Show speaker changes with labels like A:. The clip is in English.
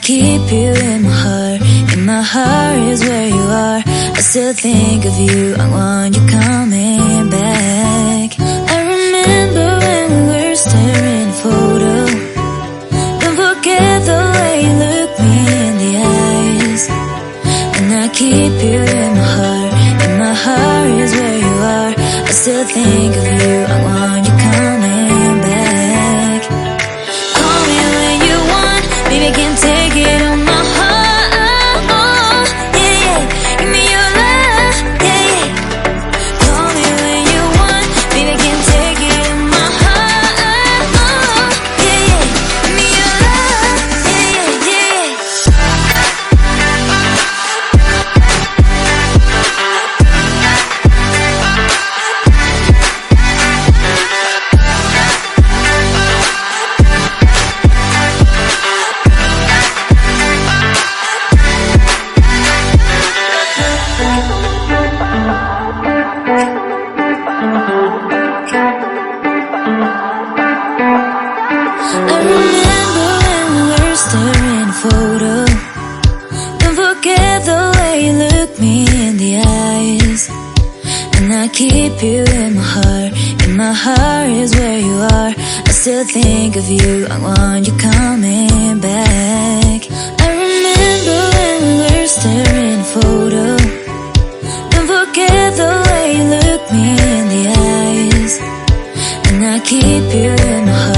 A: keep you in my heart. In my heart is where you are. I still think of you. I want you coming back. I remember when we were staring at a photo. Don't forget the way you look me in the eyes. And I keep you in my heart. In my heart is where you are. I still think of you. I want you coming back. Call me when you want. Baby, I can't take it on my heart. Yeah, yeah. Give me your love. Yeah, yeah. Call me when you want. Baby, I can't take it on my heart. Yeah, yeah. Give me your love. Yeah, yeah, yeah. I remember when we were staring at a photo. Don't forget the way you look me in the eyes. And I keep you in my heart. In my heart is where you are. I still think of you. I want you coming back. I remember when we were staring at a photo. Don't forget the way you look me in the eyes. And I keep you in my heart.